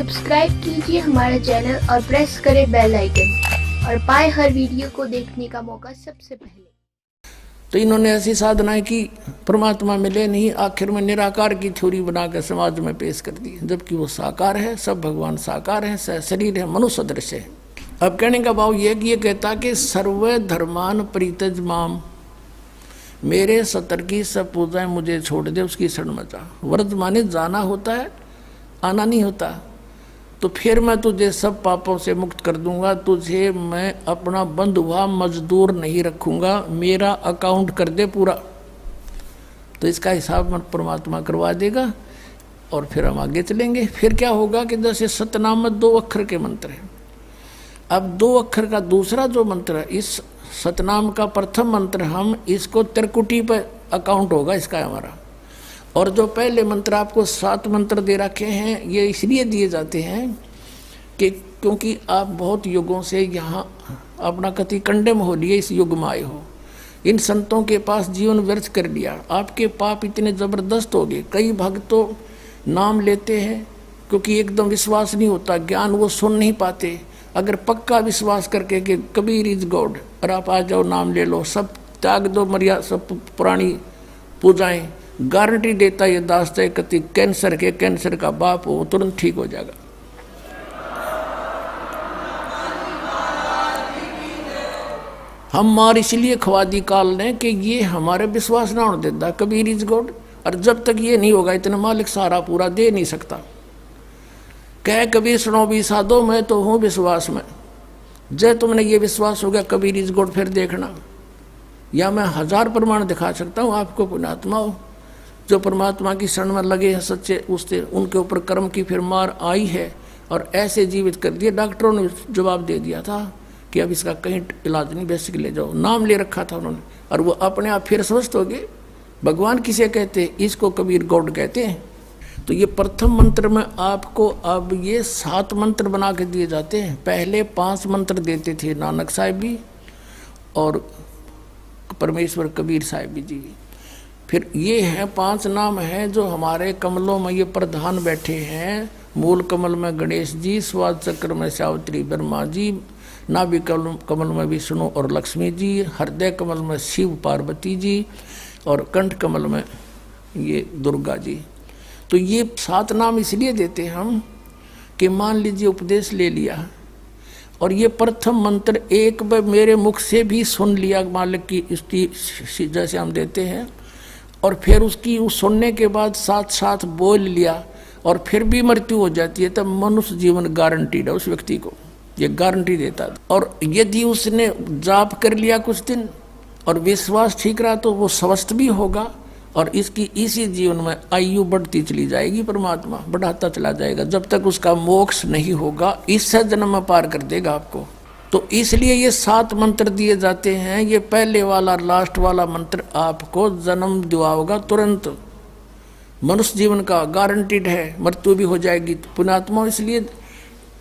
Subscribe कीजिए हमारे channel और प्रेस करें बेल आइकन और पाए हर वीडियो को देखने का मौका सबसे पहले। तो इन्होंने ऐसी साधनाएं की, परमात्मा मिले नहीं, आखिर में निराकार की थ्योरी बनाकर समाज में पेश कर दी, जबकि वो साकार है, सब भगवान साकार है, शरीर है, मनुष्य सदृश है। अब कहने का भाव ये कि ये कहता कि सर्व धर्मान परित्यज माम, मेरे सतर की सब पूजाएं मुझे छोड़ दे, उसकी शरण में जा। व्रत माने जाना होता है, आना नहीं होता। तो फिर मैं तुझे सब पापों से मुक्त कर दूंगा, तुझे मैं अपना बंधुआ मजदूर नहीं रखूंगा, मेरा अकाउंट कर दे पूरा। तो इसका हिसाब परमात्मा करवा देगा और फिर हम आगे चलेंगे। फिर क्या होगा कि जैसे सतनाम में 2 अक्षर के मंत्र हैं, अब 2 अक्षर का दूसरा जो मंत्र है, इस सतनाम का प्रथम मंत्र, हम इसको त्रिकुटी पर अकाउंट होगा इसका हमारा। और जो पहले मंत्र आपको 7 मंत्र दे रखे हैं, ये इसलिए दिए जाते हैं कि क्योंकि आप बहुत युगों से यहाँ अपना कति कंडेम हो लिए, इस युग में आए हो, इन संतों के पास जीवन व्यर्थ कर लिया, आपके पाप इतने ज़बरदस्त हो गए। कई भक्त तो नाम लेते हैं क्योंकि एकदम विश्वास नहीं होता, ज्ञान वो सुन नहीं पाते। अगर पक्का विश्वास करके कि कबीर इज गॉड और आप आ जाओ, नाम ले लो, सब त्याग दो, मर्यादा सब पुरानी पूजाएं, गारंटी देता ये दास है कति कैंसर का बाप हो, तुरंत ठीक हो जाएगा। हम मार इसलिए खवादी काल ने कि ये हमारे विश्वास ना होने देता कबीर इज गॉड, और जब तक ये नहीं होगा इतना मालिक सारा पूरा दे नहीं सकता। कह कबीर सुनो भी साधो, मैं तो हूँ विश्वास में। जय तुमने ये विश्वास हो गया कबीर इज गॉड, फिर देखना, या मैं 1000 प्रमाण दिखा सकता हूँ आपको। पुण्यात्मा हो जो परमात्मा की शरण में लगे हैं सच्चे, उससे उनके ऊपर कर्म की फिर मार आई है और ऐसे जीवित कर दिए। डॉक्टरों ने जवाब दे दिया था कि अब इसका कहीं इलाज नहीं, बेसिक ले जाओ, नाम ले रखा था उन्होंने, और वो अपने आप फिर स्वस्थ हो गए। भगवान किसे कहते हैं? इसको कबीर गॉड कहते हैं। तो ये प्रथम मंत्र में आपको अब ये 7 मंत्र बना के दिए जाते हैं। पहले 5 मंत्र देते थे नानक साहिब भी और परमेश्वर कबीर साहिब जी। फिर ये हैं 5 नाम हैं जो हमारे कमलों में ये प्रधान बैठे हैं। मूल कमल में गणेश जी, स्वाद चक्र में सावित्री ब्रह्मा जी, नाभि कमल में विष्णु और लक्ष्मी जी, हृदय कमल में शिव पार्वती जी और कंठ कमल में ये दुर्गा जी। तो ये 7 नाम इसलिए देते हम कि मान लीजिए उपदेश ले लिया और ये प्रथम मंत्र एक बार मेरे मुख से भी सुन लिया, मालिक की स्तुति जैसे हम देते हैं, और फिर उसकी उस सुनने के बाद साथ साथ बोल लिया और फिर भी मृत्यु हो जाती है, तब मनुष्य जीवन गारंटीड है उस व्यक्ति को, ये गारंटी देता है। और यदि उसने जाप कर लिया कुछ दिन और विश्वास ठीक रहा तो वो स्वस्थ भी होगा और इसकी इसी जीवन में आयु बढ़ती चली जाएगी, परमात्मा बढ़ाता चला जाएगा, जब तक उसका मोक्ष नहीं होगा, इससे जन्म में पार कर देगा आपको। तो इसलिए ये 7 मंत्र दिए जाते हैं। ये पहले वाला लास्ट वाला मंत्र आपको जन्म दिलाओगा तुरंत, मनुष्य जीवन का गारंटीड है, मृत्यु भी हो जाएगी। पुण्यात्मा इसलिए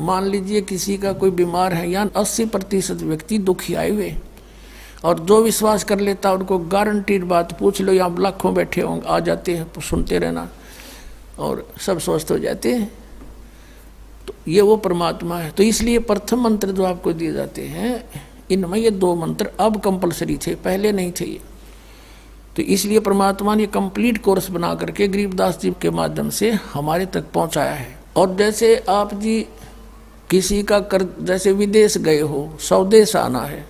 मान लीजिए किसी का कोई बीमार है, यहाँ 80% व्यक्ति दुखी आए हुए, और जो विश्वास कर लेता उनको गारंटीड बात पूछ लो, यहाँ लाखों बैठे होंगे, आ जाते हैं, सुनते रहना और सब स्वस्थ हो जाते हैं। तो ये वो परमात्मा है। तो इसलिए प्रथम मंत्र जो आपको दिए जाते हैं, इनमें ये 2 मंत्र अब कंपलसरी थे, पहले नहीं थे ये। तो इसलिए परमात्मा ने कंप्लीट कोर्स बना करके गरीबदास जी के माध्यम से हमारे तक पहुंचाया है। और जैसे आप जी किसी का कर, जैसे विदेश गए हो, स्वदेश आना है,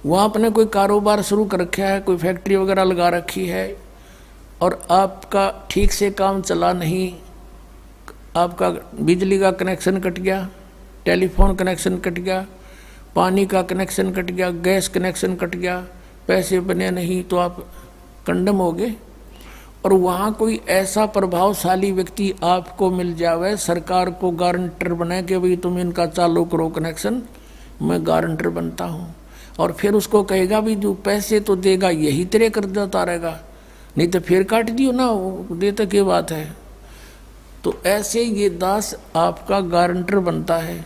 वहाँ अपने कोई कारोबार शुरू कर रखा है, कोई फैक्ट्री वगैरह लगा रखी है और आपका ठीक से काम चला नहीं, आपका बिजली का कनेक्शन कट गया, टेलीफोन कनेक्शन कट गया, पानी का कनेक्शन कट गया, गैस कनेक्शन कट गया, पैसे बने नहीं, तो आप कंडम हो गए। और वहाँ कोई ऐसा प्रभावशाली व्यक्ति आपको मिल जावे, सरकार को गारंटर बने कि भाई तुम इनका चालू करो कनेक्शन, मैं गारंटर बनता हूँ, और फिर उसको कहेगा भी जो पैसे तो देगा यही तेरे कर्जा उतारेगा, नहीं तो फिर काट दियो ना, वो देता क्या बात है। तो ऐसे ये दास आपका गारंटर बनता है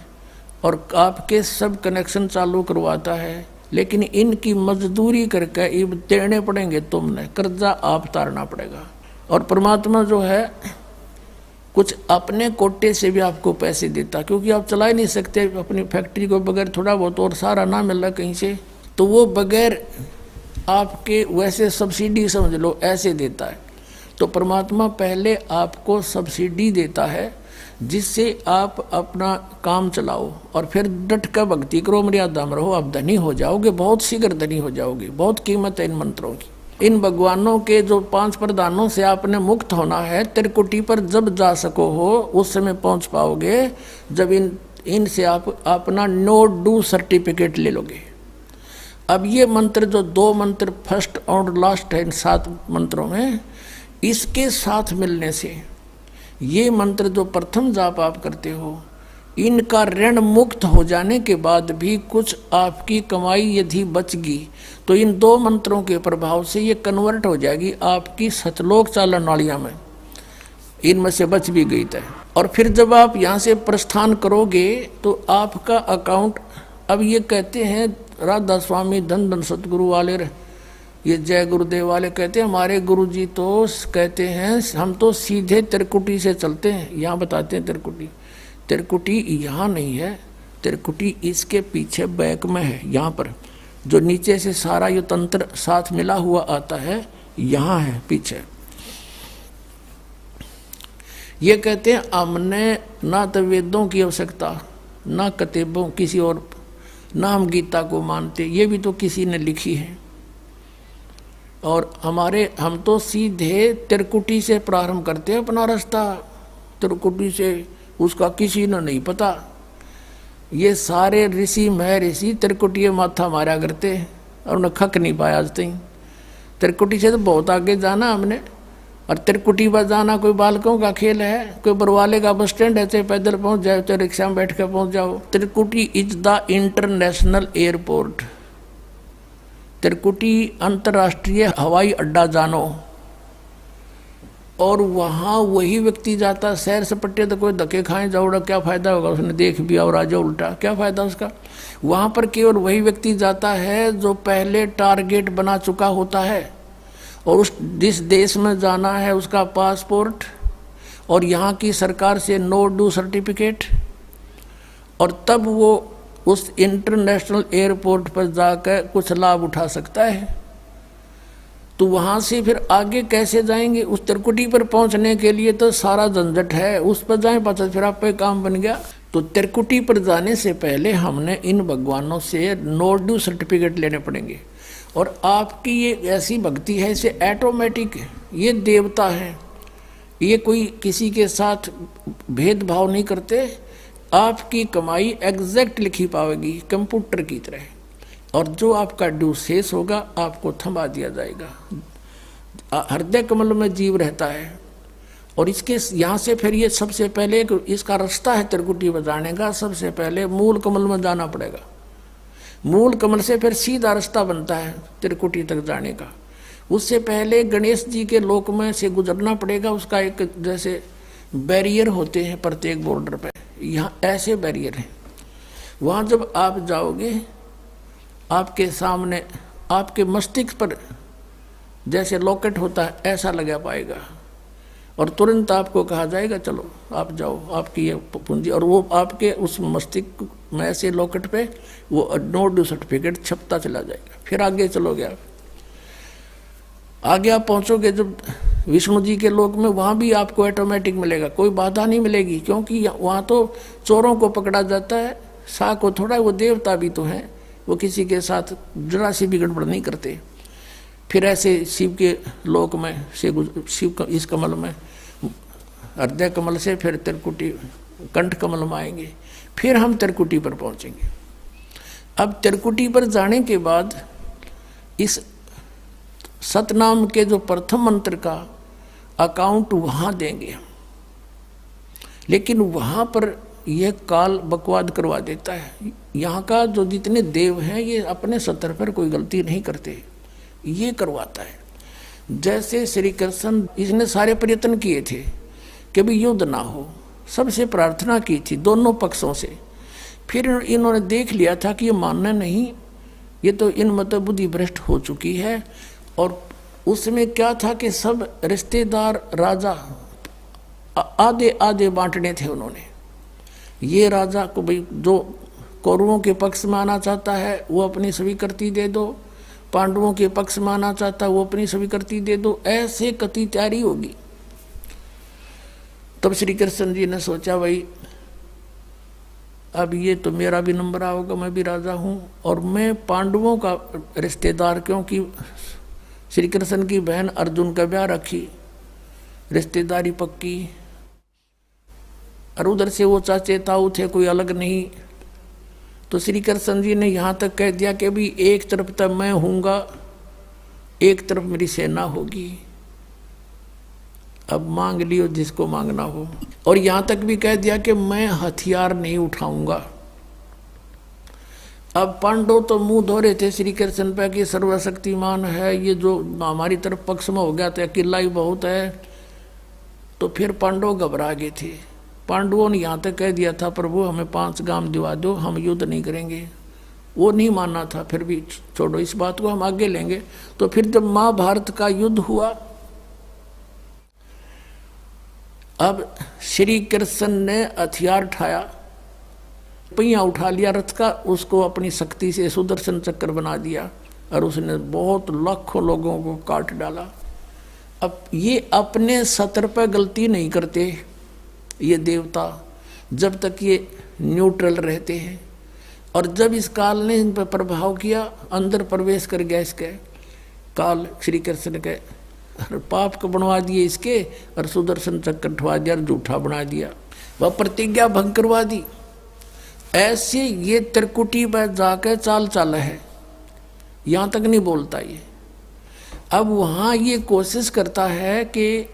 और आपके सब कनेक्शन चालू करवाता है, लेकिन इनकी मजदूरी करके ये देने पड़ेंगे, तुमने कर्जा आप उतारना पड़ेगा। और परमात्मा जो है कुछ अपने कोटे से भी आपको पैसे देता, क्योंकि आप चला ही नहीं सकते अपनी फैक्ट्री को बगैर थोड़ा बहुत और सारा ना मिल रहा कहीं से, तो वो बगैर आपके वैसे सब्सिडी समझ लो ऐसे देता है। तो परमात्मा पहले आपको सब्सिडी देता है जिससे आप अपना काम चलाओ और फिर डट कर भक्ति करो, मर्यादा में रहो, आप धनी हो जाओगे, बहुत शीघ्र धनी हो जाओगे। बहुत कीमत है इन मंत्रों की। इन भगवानों के जो 5 प्रधानों से आपने मुक्त होना है, त्रिकुटी पर जब जा सको हो उस समय पहुंच पाओगे जब इनसे आप अपना नो डू सर्टिफिकेट ले लोगे। अब ये मंत्र जो 2 मंत्र फर्स्ट और लास्ट है इन 7 मंत्रों में, इसके साथ मिलने से ये मंत्र जो प्रथम जाप आप करते हो, इनका ऋण मुक्त हो जाने के बाद भी कुछ आपकी कमाई यदि बचगी तो इन 2 मंत्रों के प्रभाव से ये कन्वर्ट हो जाएगी आपकी सतलोक चालन नालियाँ में, इनमें से बच भी गई तय। और फिर जब आप यहाँ से प्रस्थान करोगे तो आपका अकाउंट, अब ये कहते हैं राधा स्वामी धन धन सतगुरु वाले, ये जय गुरुदेव वाले कहते हैं, हमारे गुरुजी तो कहते हैं हम तो सीधे त्रिकुटी से चलते हैं। यहाँ बताते हैं त्रिकुटी यहाँ नहीं है, त्रिकुटी इसके पीछे बैक में है, यहाँ पर जो नीचे से सारा ये तंत्र साथ मिला हुआ आता है, यहाँ है पीछे। ये कहते हैं हमने ना तो वेदों की आवश्यकता, ना किताबों किसी और, ना हम गीता को मानते, ये भी तो किसी ने लिखी है। और हम तो सीधे त्रिकुटी से प्रारंभ करते हैं अपना रास्ता, त्रिकुटी से, उसका किसी ने नहीं पता। ये सारे ऋषि महर्षि त्रिकुटी माथा मारा करते और उन्हें खक नहीं पाया आज तक। त्रिकुटी से तो बहुत आगे जाना हमने, और त्रिकुटी पर जाना कोई बालकों का खेल है, कोई बरवाले का बस स्टैंड है, चाहे पैदल पहुंच जाओ चाहे रिक्शा में बैठ कर पहुंच जाओ। त्रिकुटी इज द इंटरनेशनल एयरपोर्ट, त्रिकुटी अंतर्राष्ट्रीय हवाई अड्डा जानो। और वहाँ वही व्यक्ति जाता सैर सपट्टे, तो कोई धक्के खाए जाओड़ा क्या फ़ायदा होगा, उसने देख भी और राजा उल्टा, क्या फ़ायदा उसका। वहाँ पर केवल वही व्यक्ति जाता है जो पहले टारगेट बना चुका होता है, और उस जिस देश में जाना है उसका पासपोर्ट और यहाँ की सरकार से नो डू सर्टिफिकेट, और तब वो उस इंटरनेशनल एयरपोर्ट पर जाकर कुछ लाभ उठा सकता है। तो वहाँ से फिर आगे कैसे जाएंगे, उस त्रिकुटी पर पहुँचने के लिए तो सारा झंझट है, उस पर जाएं पाचा फिर आप पे काम बन गया। तो त्रिकुटी पर जाने से पहले हमने इन भगवानों से नो ड्यू सर्टिफिकेट लेने पड़ेंगे। और आपकी ये ऐसी भक्ति है, इसे ऑटोमेटिक, ये देवता है, ये कोई किसी के साथ भेदभाव नहीं करते। आपकी कमाई एग्जैक्ट लिखी पाएगी कंप्यूटर की तरह, और जो आपका ड्यू शेष होगा आपको थमा दिया जाएगा। हृदय कमल में जीव रहता है, और इसके यहाँ से फिर ये सबसे पहले इसका रास्ता है त्रिकुटी बजाने का, सबसे पहले मूल कमल में जाना पड़ेगा। मूल कमल से फिर सीधा रास्ता बनता है त्रिकुटी तक जाने का। उससे पहले गणेश जी के लोक में से गुजरना पड़ेगा, उसका एक जैसे बैरियर होते हैं प्रत्येक बॉर्डर पे, यहाँ ऐसे बैरियर हैं। वहाँ जब आप जाओगे आपके सामने आपके मस्तिष्क पर जैसे लॉकेट होता है ऐसा लगा पाएगा, और तुरंत आपको कहा जाएगा चलो आप जाओ, आपकी ये पूंजी, और वो आपके उस मस्तिष्क में ऐसे लॉकेट पे वो नो ड्यू सर्टिफिकेट छपता चला जाएगा। फिर आगे चलोगे आप, आगे आप पहुँचोगे जब विष्णु जी के लोक में, वहाँ भी आपको ऑटोमेटिक मिलेगा, कोई बाधा नहीं मिलेगी, क्योंकि वहाँ तो चोरों को पकड़ा जाता है, सा को थोड़ा, वो देवता भी तो हैं, वो किसी के साथ जरा सी भी गड़बड़ नहीं करते। फिर ऐसे शिव के लोक में से शिव इस कमल में, हृदय कमल से फिर त्रिकुटी कंठ कमल में आएंगे, फिर हम त्रिकुटी पर पहुँचेंगे। अब त्रिकुटी पर जाने के बाद इस सतनाम के जो प्रथम मंत्र का अकाउंट वहाँ देंगे, लेकिन वहाँ पर यह काल बकवाद करवा देता है। यहाँ का जो जितने देव हैं ये अपने सतर पर कोई गलती नहीं करते, ये करवाता है। जैसे श्री कृष्ण, इसने सारे प्रयत्न किए थे कि भी युद्ध ना हो, सबसे प्रार्थना की थी दोनों पक्षों से। फिर इन्होंने देख लिया था कि ये मानना नहीं, ये तो इन मत बुद्धि भ्रष्ट हो चुकी है। और उसमें क्या था कि सब रिश्तेदार राजा आधे आधे बांटने थे उन्होंने। ये राजा को भाई जो कौरवों के पक्ष में आना चाहता है वो अपनी स्वीकृति दे दो, पांडवों के पक्ष में आना चाहता है वो अपनी स्वीकृति दे दो, ऐसे कति तैयारी होगी। तब श्री कृष्ण जी ने सोचा भाई अब ये तो मेरा भी नंबर आओगा, मैं भी राजा हूँ और मैं पांडवों का रिश्तेदार, क्योंकि श्री कृष्ण की बहन अर्जुन का ब्याह रखी, रिश्तेदारी पक्की, और उधर से वो चाचे ताऊ थे, कोई अलग नहीं। तो श्री कृष्ण जी ने यहाँ तक कह दिया कि भी एक तरफ तक मैं हूँगा, एक तरफ मेरी सेना होगी, अब मांग लियो जिसको मांगना हो। और यहाँ तक भी कह दिया कि मैं हथियार नहीं उठाऊंगा। अब पांडव तो मुंह धो रहे थे श्री कृष्ण पे कि सर्वशक्तिमान है, ये जो हमारी तरफ पक्ष में हो गया तो अकेला ही बहुत है। तो फिर पांडव घबरा गए थे। पांडवों ने यहाँ तक कह दिया था प्रभु हमें 5 गांव दिवा दो, हम युद्ध नहीं करेंगे। वो नहीं मानना था, फिर भी छोड़ो इस बात को, हम आगे लेंगे। तो फिर जब महाभारत का युद्ध हुआ, अब श्री कृष्ण ने हथियार उठाया, पहिया उठा लिया रथ का, उसको अपनी शक्ति से सुदर्शन चक्र बना दिया और उसने बहुत लाखों लोगों को काट डाला। अब ये अपने सत्र पर गलती नहीं करते ये देवता, जब तक ये न्यूट्रल रहते हैं। और जब इस काल ने इन पर प्रभाव किया, अंदर प्रवेश कर गया इसके काल, श्री कृष्ण के पाप को बनवा दिए इसके, और सुदर्शन चक्र उठवा दिया और झूठा बना दिया, वह प्रतिज्ञा भंग करवा दी। ऐसे ये त्रिकुटी पर जाकर चाल चाल है, यहाँ तक नहीं बोलता ये। अब वहाँ ये कोशिश करता है कि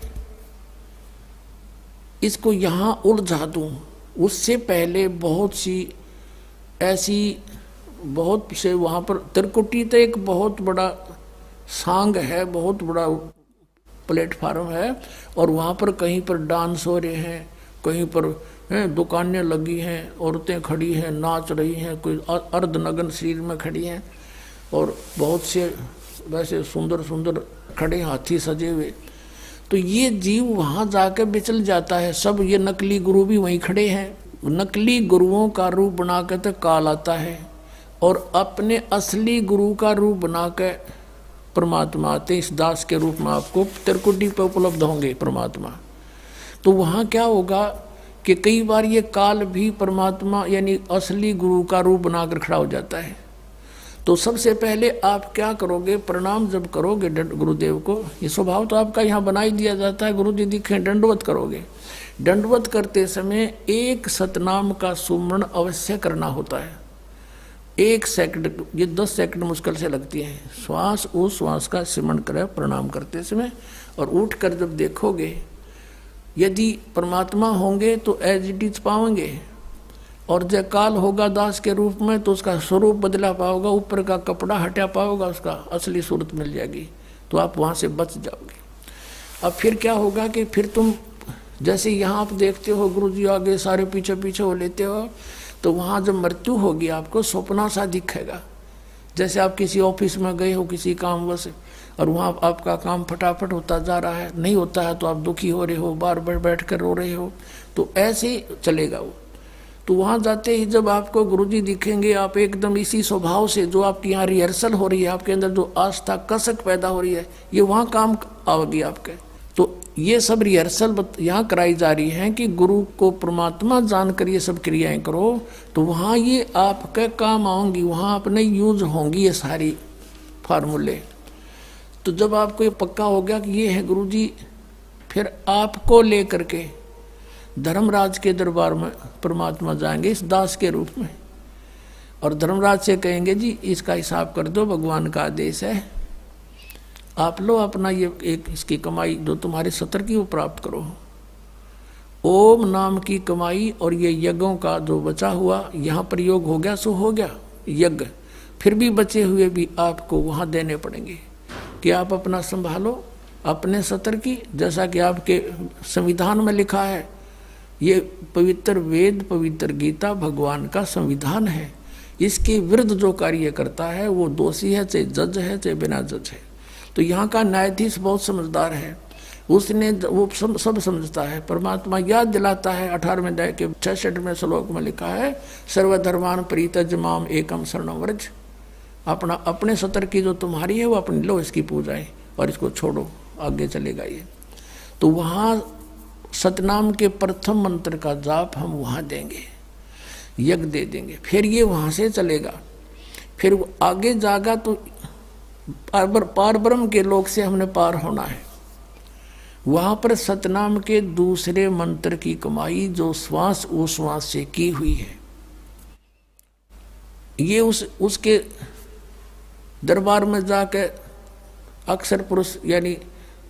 इसको यहाँ उलझा दूँ। उससे पहले बहुत सी ऐसी बहुत से वहाँ पर त्रिकुटी तो एक बहुत बड़ा सांग है, बहुत बड़ा प्लेटफार्म है, और वहाँ पर कहीं पर डांस हो रहे हैं, कहीं पर दुकानें लगी हैं, औरतें खड़ी हैं नाच रही हैं, कोई अर्धनग्न शरीर में खड़ी हैं, और बहुत से वैसे सुंदर सुंदर खड़े हाथी सजे हुए। तो ये जीव वहाँ जाकर बिचल जाता है। सब ये नकली गुरु भी वहीं खड़े हैं, नकली गुरुओं का रूप बनाकर तो काल आता है, और अपने असली गुरु का रूप बनाकर परमात्मा आते। इस दास के रूप में आपको त्रिकुटी पर उपलब्ध होंगे परमात्मा। तो वहाँ क्या होगा कि कई बार ये काल भी परमात्मा यानी असली गुरु का रूप बनाकर खड़ा हो जाता है। तो सबसे पहले आप क्या करोगे, प्रणाम जब करोगे गुरुदेव को, ये स्वभाव तो आपका यहाँ बना ही दिया जाता है, गुरु जी दिखे दंडवत करोगे। दंडवत करते समय एक सतनाम का सुमरण अवश्य करना होता है। 1 सेकंड, ये 10 सेकंड मुश्किल से लगती है। श्वास उस श्वास का सिमरण करें प्रणाम करते समय, और उठ कर जब देखोगे यदि परमात्मा होंगे तो एज इट इज पाओगे, और जब काल होगा दास के रूप में तो उसका स्वरूप बदला पाओगा, ऊपर का कपड़ा हटा पाओगा, उसका असली सूरत मिल जाएगी, तो आप वहाँ से बच जाओगे। अब फिर क्या होगा कि फिर तुम जैसे यहाँ आप देखते हो गुरु जी आगे सारे पीछे पीछे हो लेते हो, तो वहाँ जब मृत्यु होगी आपको सपना सा दिखेगा। जैसे आप किसी ऑफिस में गए हो किसी काम वश, और वहाँ आपका काम फटाफट होता जा रहा है, नहीं होता है तो आप दुखी हो रहे हो, बार बार बैठ कर रो रहे हो, तो ऐसे ही चलेगा वो। तो वहाँ जाते ही जब आपको गुरुजी दिखेंगे, आप एकदम इसी स्वभाव से जो आपकी यहाँ रिहर्सल हो रही है, आपके अंदर जो आस्था कसक पैदा हो रही है, ये वहाँ काम आएगी आपके। तो ये सब रिहर्सल यहाँ कराई जा रही है कि गुरु को परमात्मा जानकर ये सब क्रियाएं करो, तो वहाँ ये आपके काम आऊँगी, वहाँ अपने यूज होंगी ये सारी फार्मूले। तो जब आपको ये पक्का हो गया कि ये है गुरुजी, फिर आपको लेकर के धर्मराज के दरबार में परमात्मा जाएंगे इस दास के रूप में, और धर्मराज से कहेंगे जी इसका हिसाब कर दो, भगवान का आदेश है, आप लो अपना ये एक इसकी कमाई जो तुम्हारे सत्र की वो प्राप्त करो। ओम नाम की कमाई और ये यज्ञों का जो बचा हुआ यहाँ प्रयोग हो गया सो हो गया यज्ञ, फिर भी बचे हुए भी आपको वहाँ देने पड़ेंगे कि आप अपना संभालो अपने सत्र की। जैसा कि आपके संविधान में लिखा है, ये पवित्र वेद पवित्र गीता भगवान का संविधान है, इसके विरुद्ध जो कार्य करता है वो दोषी है, चाहे जज है चाहे बिना जज है। तो यहाँ का न्यायाधीश बहुत समझदार है, उसने वो सब समझता है। परमात्मा याद दिलाता है 18वें अध्याय के 66वें श्लोक में लिखा है, सर्वधर्मान परित्यज्य माम एकम शरणं व्रज। अपने सतर की जो तुम्हारी है वो अपनी लो, इसकी पूजाएं और इसको छोड़ो, आगे चलेगा ये। तो वहाँ सतनाम के प्रथम मंत्र का जाप हम वहाँ देंगे, यज्ञ दे देंगे, फिर ये वहाँ से चलेगा। फिर वो आगे जागा तो पार ब्रह्म के लोक से हमने पार होना है। वहाँ पर सतनाम के दूसरे मंत्र की कमाई जो श्वास वो श्वास से की हुई है, ये उसके दरबार में जाकर अक्षर पुरुष यानी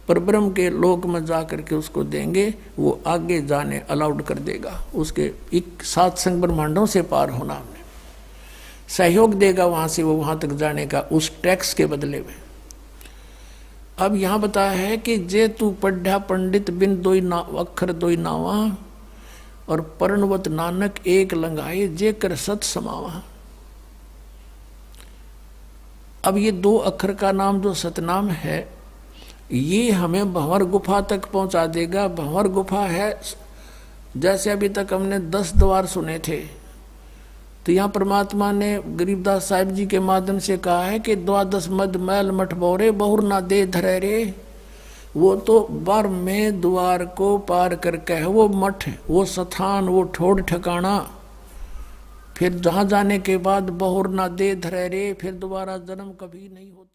परब्रह्म के लोक में जा करके उसको देंगे, वो आगे जाने अलाउड कर देगा। उसके 7 संग ब्रह्मांडों से पार होना हमने सहयोग देगा वहाँ से, वो वहाँ तक जाने का उस टैक्स के बदले में। अब यहाँ बताया है कि जे तू पढ़ा पंडित बिन दोई अक्षर दोई नावा और पर्णवत नानक एक लंगाए जे कर सत समावा। अब ये 2 अक्षर का नाम जो सतनाम है, ये हमें भंवर गुफा तक पहुंचा देगा। भंवर गुफा है, जैसे अभी तक हमने 10 द्वार सुने थे, तो यहाँ परमात्मा ने गरीबदास साहिब जी के माध्यम से कहा है कि 12 मद मैल मठ बोरे बहुर ना दे धरे रे। वो तो 12वें द्वार को पार करके है वो मठ, वो स्थान, वो ठोड़ ठिकाना। फिर जहाँ जाने के बाद बहुर ना दे धरे रे, फिर दोबारा जन्म कभी नहीं होता।